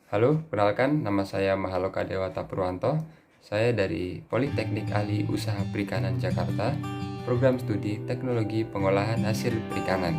Halo, kenalkan nama saya Mahaloka Dewata Purwanto. Saya dari Politeknik Ahli Usaha Perikanan Jakarta, program studi Teknologi Pengolahan Hasil Perikanan.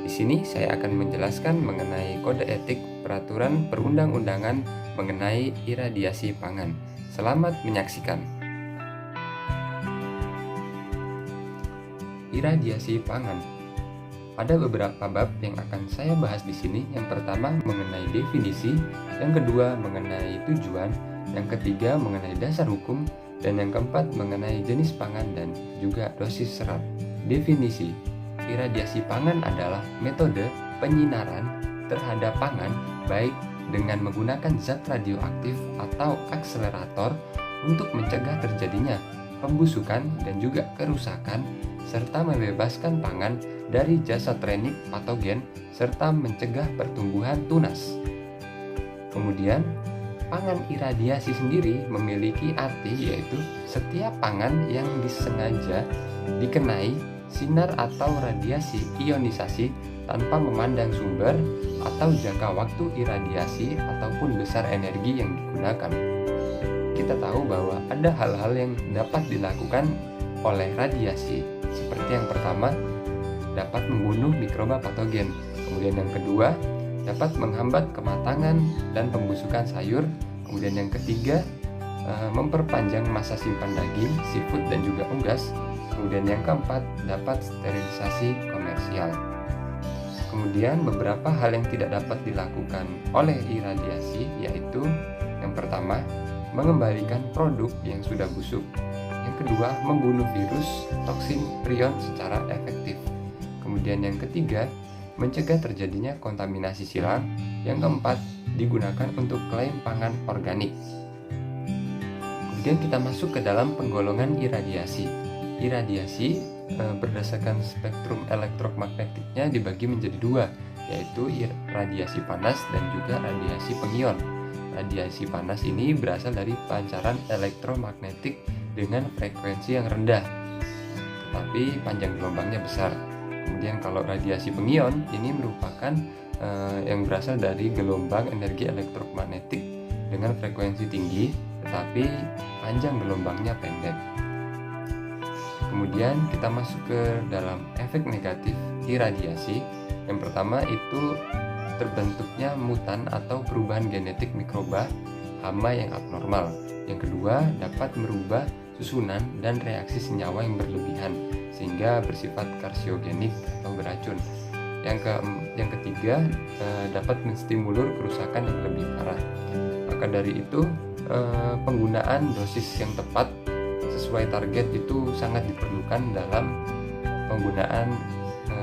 Di sini saya akan menjelaskan mengenai kode etik peraturan perundang-undangan mengenai iradiasi pangan. Selamat menyaksikan. Iradiasi pangan. Ada beberapa bab yang akan saya bahas di sini. Yang pertama mengenai definisi, yang kedua mengenai tujuan, yang ketiga mengenai dasar hukum, dan yang keempat mengenai jenis pangan dan juga dosis serat. Definisi: iradiasi pangan adalah metode penyinaran terhadap pangan baik dengan menggunakan zat radioaktif atau akselerator untuk mencegah terjadinya pembusukan dan juga kerusakan serta membebaskan pangan dari jasatrenik patogen serta mencegah pertumbuhan tunas. Kemudian, pangan iradiasi sendiri memiliki arti yaitu setiap pangan yang disengaja dikenai sinar atau radiasi ionisasi tanpa memandang sumber atau jangka waktu iradiasi ataupun besar energi yang digunakan. Kita tahu bahwa ada hal-hal yang dapat dilakukan oleh radiasi, seperti yang pertama dapat membunuh mikroba patogen, kemudian yang kedua dapat menghambat kematangan dan pembusukan sayur, kemudian yang ketiga memperpanjang masa simpan daging, seafood dan juga unggas, kemudian yang keempat dapat sterilisasi komersial. Kemudian beberapa hal yang tidak dapat dilakukan oleh iradiasi yaitu yang pertama mengembalikan produk yang sudah busuk, yang kedua membunuh virus, toksin, prion secara efektif, kemudian yang ketiga mencegah terjadinya kontaminasi silang, yang keempat digunakan untuk klaim pangan organik. Kemudian kita masuk ke dalam penggolongan iradiasi. Iradiasi berdasarkan spektrum elektromagnetiknya dibagi menjadi dua, yaitu radiasi panas dan juga radiasi pengion. Radiasi panas ini berasal dari pancaran elektromagnetik dengan frekuensi yang rendah, tetapi panjang gelombangnya besar. Kemudian kalau radiasi pengion ini merupakan yang berasal dari gelombang energi elektromagnetik dengan frekuensi tinggi, tetapi panjang gelombangnya pendek. Kemudian kita masuk ke dalam efek negatif iradiasi. Yang pertama itu terbentuknya mutan atau perubahan genetik mikroba hama yang abnormal. Yang kedua dapat merubah susunan dan reaksi senyawa yang berlebihan sehingga bersifat karsiogenik atau beracun. Yang ketiga dapat menstimulur kerusakan yang lebih parah. Maka dari itu penggunaan dosis yang tepat sesuai target itu sangat diperlukan dalam penggunaan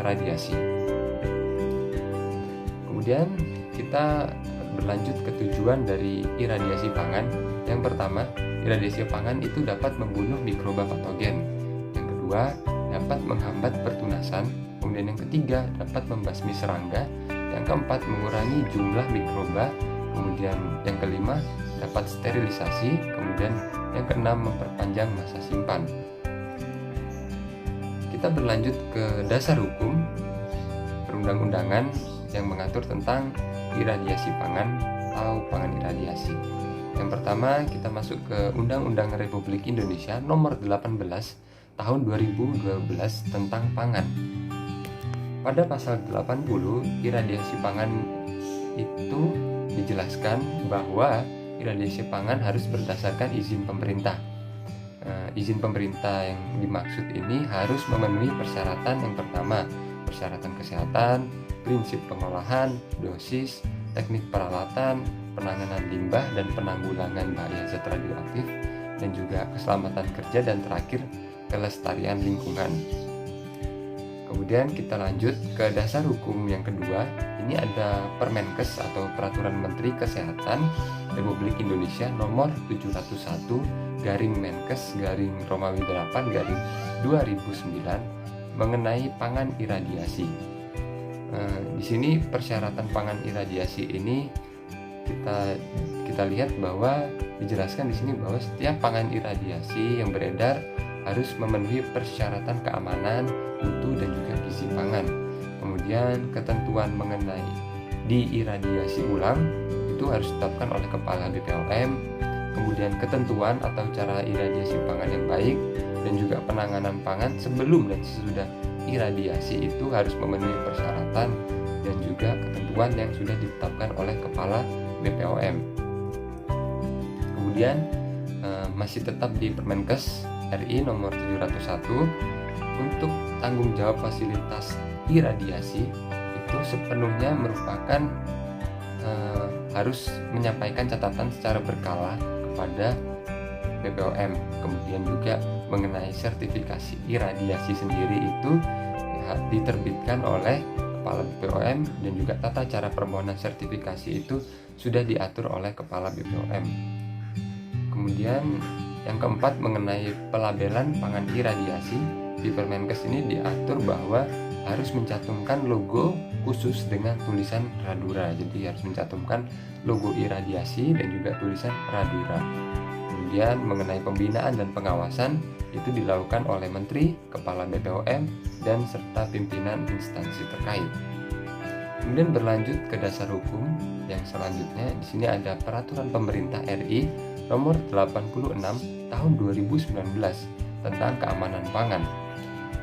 radiasi. Kemudian kita berlanjut ke tujuan dari iradiasi pangan. Yang pertama, iradiasi pangan itu dapat membunuh mikroba patogen. Yang kedua, dapat menghambat pertunasan. Kemudian yang ketiga, dapat membasmi serangga. Yang keempat, mengurangi jumlah mikroba. Kemudian yang kelima, dapat sterilisasi. Kemudian yang keenam, memperpanjang masa simpan. Kita berlanjut ke dasar hukum perundang-undangan yang mengatur tentang iradiasi pangan atau pangan iradiasi. Yang pertama kita masuk ke Undang-Undang Republik Indonesia Nomor 18 Tahun 2012 tentang pangan. Pada pasal 80 iradiasi pangan itu dijelaskan bahwa iradiasi pangan harus berdasarkan izin pemerintah. Izin pemerintah yang dimaksud ini harus memenuhi persyaratan. Yang pertama, persyaratan kesehatan, prinsip pengolahan, dosis, teknik peralatan, penanganan limbah dan penanggulangan bahaya zat radioaktif, dan juga keselamatan kerja, dan terakhir kelestarian lingkungan. Kemudian kita lanjut ke dasar hukum yang kedua. Ini ada Permenkes atau Peraturan Menteri Kesehatan Republik Indonesia Nomor 701/Menkes/Romawi 8/2009 mengenai pangan iradiasi. Di sini persyaratan pangan iradiasi ini kita lihat bahwa dijelaskan di sini bahwa setiap pangan iradiasi yang beredar harus memenuhi persyaratan keamanan, mutu dan juga gizi pangan. Kemudian ketentuan mengenai diiradiasi ulang itu harus ditetapkan oleh Kepala BPOM. Kemudian ketentuan atau cara iradiasi pangan yang baik dan juga penanganan pangan sebelum dan sesudah iradiasi itu harus memenuhi persyaratan dan juga ketentuan yang sudah ditetapkan oleh Kepala BPOM. Kemudian masih tetap di Permenkes RI nomor 701 untuk tanggung jawab fasilitas iradiasi itu sepenuhnya merupakan harus menyampaikan catatan secara berkala kepada BPOM. Kemudian juga mengenai sertifikasi iradiasi sendiri itu diterbitkan oleh Kepala BPOM dan juga tata cara permohonan sertifikasi itu sudah diatur oleh Kepala BPOM. Kemudian yang keempat mengenai pelabelan pangan iradiasi, di Permenkes ini diatur bahwa harus mencantumkan logo khusus dengan tulisan Radura. Jadi harus mencantumkan logo iradiasi dan juga tulisan Radura. Kemudian mengenai pembinaan dan pengawasan itu dilakukan oleh Menteri, Kepala BPOM, dan serta pimpinan instansi terkait. Kemudian berlanjut ke dasar hukum yang selanjutnya, di sini ada Peraturan Pemerintah RI nomor 86 tahun 2019 tentang keamanan pangan.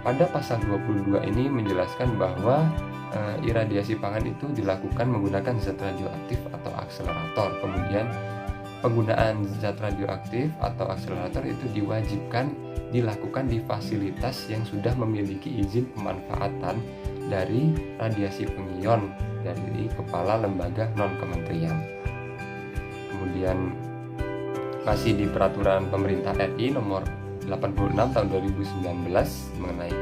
Pada pasal 22 ini menjelaskan bahwa iradiasi pangan itu dilakukan menggunakan zat radioaktif atau akselerator. Kemudian penggunaan zat radioaktif atau akselerator itu diwajibkan dilakukan di fasilitas yang sudah memiliki izin pemanfaatan dari radiasi pengion dari Kepala Lembaga Non-Kementerian. Kemudian masih di Peraturan Pemerintah RI nomor 86 tahun 2019 mengenai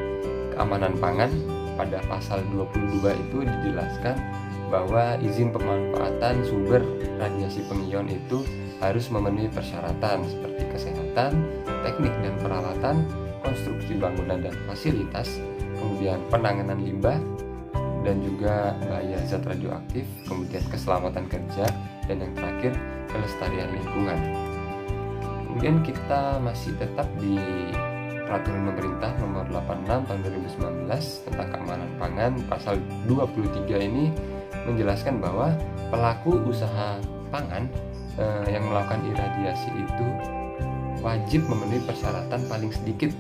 keamanan pangan, pada pasal 22 itu dijelaskan bahwa izin pemanfaatan sumber radiasi pengion itu harus memenuhi persyaratan seperti kesehatan, teknik dan peralatan, konstruksi bangunan dan fasilitas, kemudian penanganan limbah dan juga bahaya zat radioaktif, kemudian keselamatan kerja, dan yang terakhir kelestarian lingkungan. Kemudian kita masih tetap di Peraturan Pemerintah nomor 86 tahun 2019 tentang keamanan pangan. Pasal 23 ini menjelaskan bahwa pelaku usaha pangan yang melakukan iradiasi itu wajib memenuhi persyaratan paling sedikit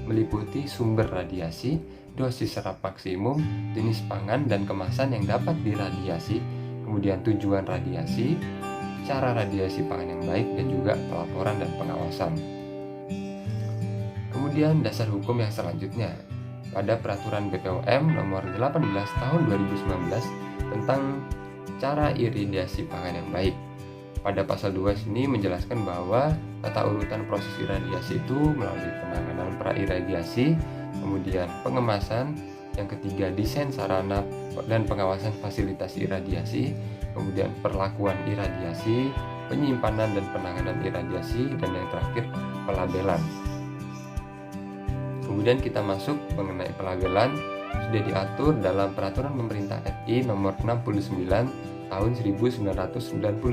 meliputi sumber radiasi, dosis serap maksimum, jenis pangan dan kemasan yang dapat diradiasi, kemudian tujuan radiasi, cara radiasi pangan yang baik, dan juga pelaporan dan pengawasan. Kemudian dasar hukum yang selanjutnya, pada Peraturan BPOM nomor 18 tahun 2019 tentang cara iradiasi pangan yang baik. Pada pasal 2 sini menjelaskan bahwa tata urutan proses iradiasi itu melalui penanganan pra-iradiasi, kemudian pengemasan, yang ketiga desain sarana dan pengawasan fasilitas iradiasi, kemudian perlakuan iradiasi, penyimpanan dan penanganan iradiasi, dan yang terakhir pelabelan. Kemudian kita masuk mengenai pelabelan, sudah diatur dalam Peraturan Pemerintah RI nomor 69 tahun 1999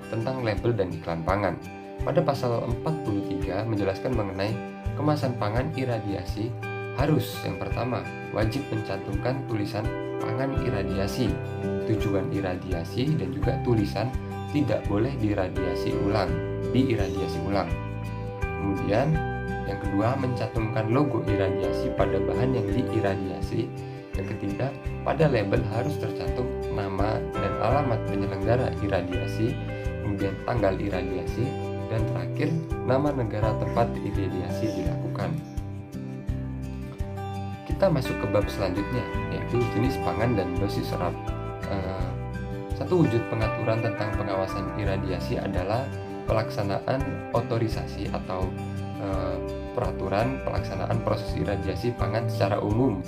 tentang label dan iklan pangan. Pada pasal 43 menjelaskan mengenai kemasan pangan iradiasi, harus yang pertama wajib mencantumkan tulisan pangan iradiasi, tujuan iradiasi, dan juga tulisan tidak boleh diiradiasi ulang. Kemudian yang kedua mencantumkan logo iradiasi pada bahan yang diiradiasi. Yang ketiga, pada label harus tercantum nama dan alamat penyelenggara iradiasi, kemudian tanggal iradiasi, dan terakhir nama negara tempat iradiasi dilakukan. Kita masuk ke bab selanjutnya, yaitu jenis pangan dan dosis serap. Satu wujud pengaturan tentang pengawasan iradiasi adalah pelaksanaan otorisasi atau peraturan pelaksanaan proses iradiasi pangan secara umum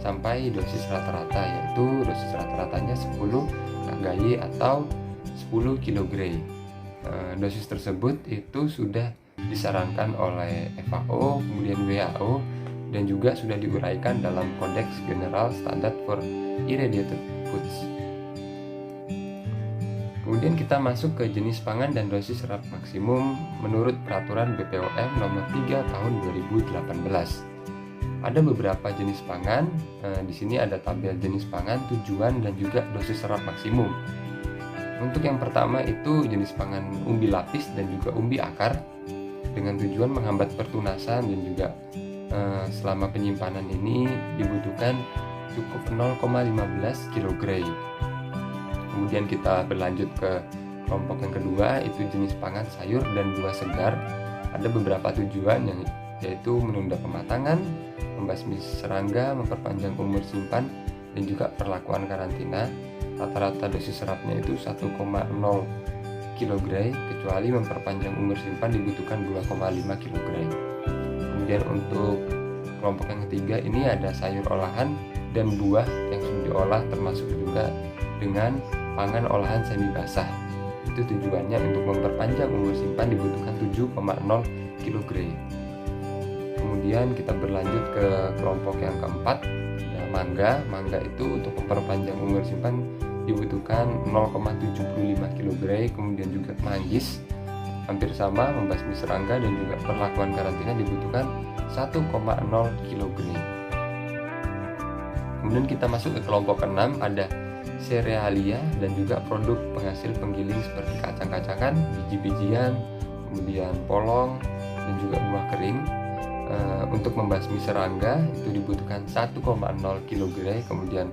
sampai dosis rata-rata, yaitu dosis rata-ratanya 10 kGi atau 10 kg. Dosis tersebut itu sudah disarankan oleh FAO, kemudian WHO, dan juga sudah diuraikan dalam Kodeks General Standard for Irradiated Foods. Kemudian kita masuk ke jenis pangan dan dosis serap maksimum menurut Peraturan BPOM nomor 3 tahun 2018. Ada beberapa jenis pangan. Di sini ada tabel jenis pangan, tujuan, dan juga dosis serap maksimum. Untuk yang pertama itu jenis pangan umbi lapis dan juga umbi akar, dengan tujuan menghambat pertunasan dan juga selama penyimpanan ini dibutuhkan cukup 0,15 kg. Kemudian kita berlanjut ke kelompok yang kedua, itu jenis pangan sayur dan buah segar. Ada beberapa tujuan yaitu menunda pematangan, membasmi serangga, memperpanjang umur simpan, dan juga perlakuan karantina. Rata-rata dosis serapnya itu 1,0 kg, kecuali memperpanjang umur simpan dibutuhkan 2,5 kg. Kemudian untuk kelompok yang ketiga ini ada sayur olahan dan buah yang sudah diolah, termasuk juga dengan pangan olahan semi basah. Itu tujuannya untuk memperpanjang umur simpan dibutuhkan 7,0 kg. Kemudian kita berlanjut ke kelompok yang keempat, ya, mangga itu untuk memperpanjang umur simpan dibutuhkan 0,75 kg. Kemudian juga manggis hampir sama, membasmi serangga dan juga perlakuan karantina dibutuhkan 1,0 kg. Kemudian kita masuk ke kelompok ke-6, ada serealia dan juga produk penghasil penggiling seperti kacang-kacangan, biji-bijian, kemudian polong dan juga buah kering. Untuk membasmi serangga itu dibutuhkan 1,0 kg. Kemudian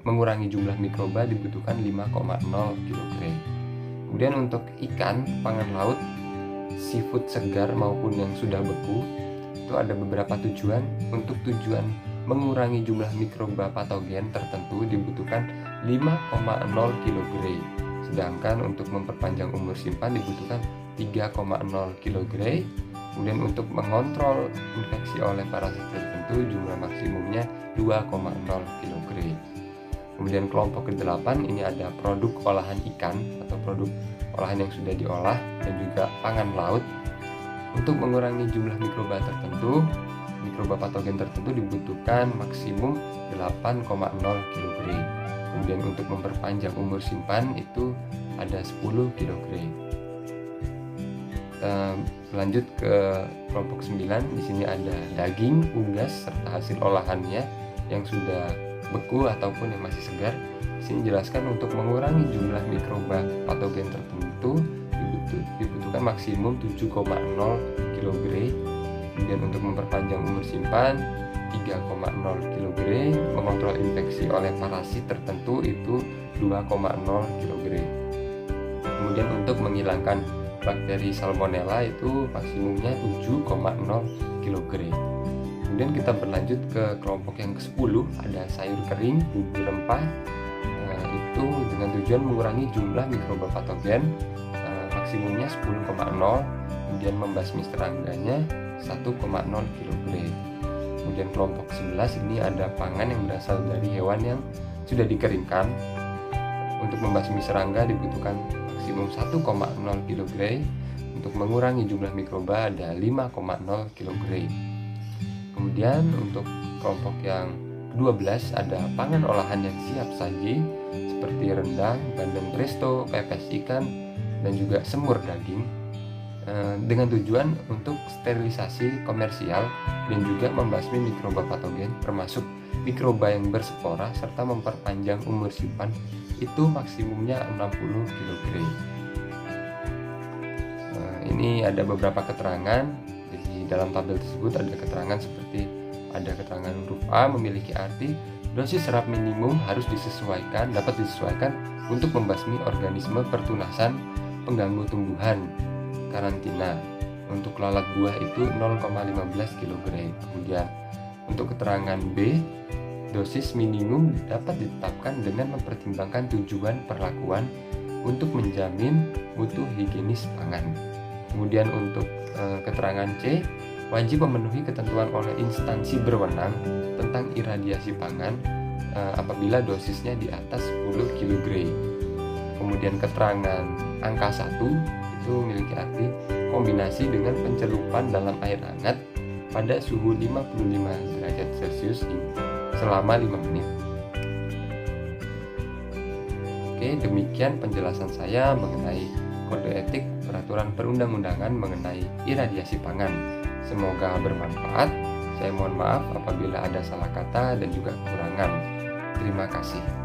mengurangi jumlah mikroba dibutuhkan 5,0 kg. Kemudian untuk ikan pangan laut, seafood segar maupun yang sudah beku, itu ada beberapa tujuan. Untuk tujuan mengurangi jumlah mikroba patogen tertentu dibutuhkan 5,0 kg. Sedangkan untuk memperpanjang umur simpan dibutuhkan 3,0 kg. Kemudian untuk mengontrol infeksi oleh parasit tertentu jumlah maksimumnya 2,0 kg. Kemudian kelompok ke-8 ini ada produk olahan ikan atau produk olahan yang sudah diolah dan juga pangan laut. Untuk mengurangi jumlah mikroba patogen tertentu dibutuhkan maksimum 8,0 kg. Kemudian untuk memperpanjang umur simpan itu ada 10 kg. Lanjut ke kelompok 9, di sini ada daging, unggas serta hasil olahannya yang sudah beku ataupun yang masih segar. Di sini dijelaskan untuk mengurangi jumlah mikroba patogen tertentu dibutuhkan maksimum 7,0 kg. Kemudian untuk memperpanjang umur simpan 3,0 kg, mengontrol infeksi oleh parasit tertentu itu 2,0 kg. Kemudian untuk menghilangkan bakteri salmonella itu maksimumnya 7,0 kg. Kemudian kita berlanjut ke kelompok yang ke-10, ada sayur kering, bumbu rempah. Itu dengan tujuan mengurangi jumlah mikroba patogen, maksimumnya 10,0. Kemudian membasmi serangganya 1,0 kg. Kemudian kelompok 11 ini ada pangan yang berasal dari hewan yang sudah dikeringkan. Untuk membasmi serangga dibutuhkan maksimum 1,0 kg. Untuk mengurangi jumlah mikroba ada 5,0 kg. Kemudian untuk kelompok yang ke-12 ada pangan olahan yang siap saji seperti rendang, bandeng presto, pepes ikan, dan juga semur daging, dengan tujuan untuk sterilisasi komersial dan juga membasmi mikroba patogen termasuk mikroba yang berspora serta memperpanjang umur simpan itu maksimumnya 60 kg. Ini ada beberapa keterangan. Jadi dalam tabel tersebut ada keterangan seperti ada keterangan huruf A memiliki arti dosis serap minimum dapat disesuaikan untuk membasmi organisme pertunasan pengganggu tumbuhan, karantina. Untuk lalat buah itu 0,15 kg. Kemudian untuk keterangan B, dosis minimum dapat ditetapkan dengan mempertimbangkan tujuan perlakuan untuk menjamin mutu higienis pangan. Kemudian untuk keterangan C, wajib memenuhi ketentuan oleh instansi berwenang tentang iradiasi pangan apabila dosisnya di atas 10 kg. Kemudian keterangan angka 1 itu memiliki arti kombinasi dengan pencelupan dalam air hangat pada suhu 55 derajat Celcius selama 5 menit. Oke, demikian penjelasan saya mengenai kode etik peraturan perundang-undangan mengenai iradiasi pangan. Semoga bermanfaat. Saya mohon maaf apabila ada salah kata dan juga kekurangan. Terima kasih.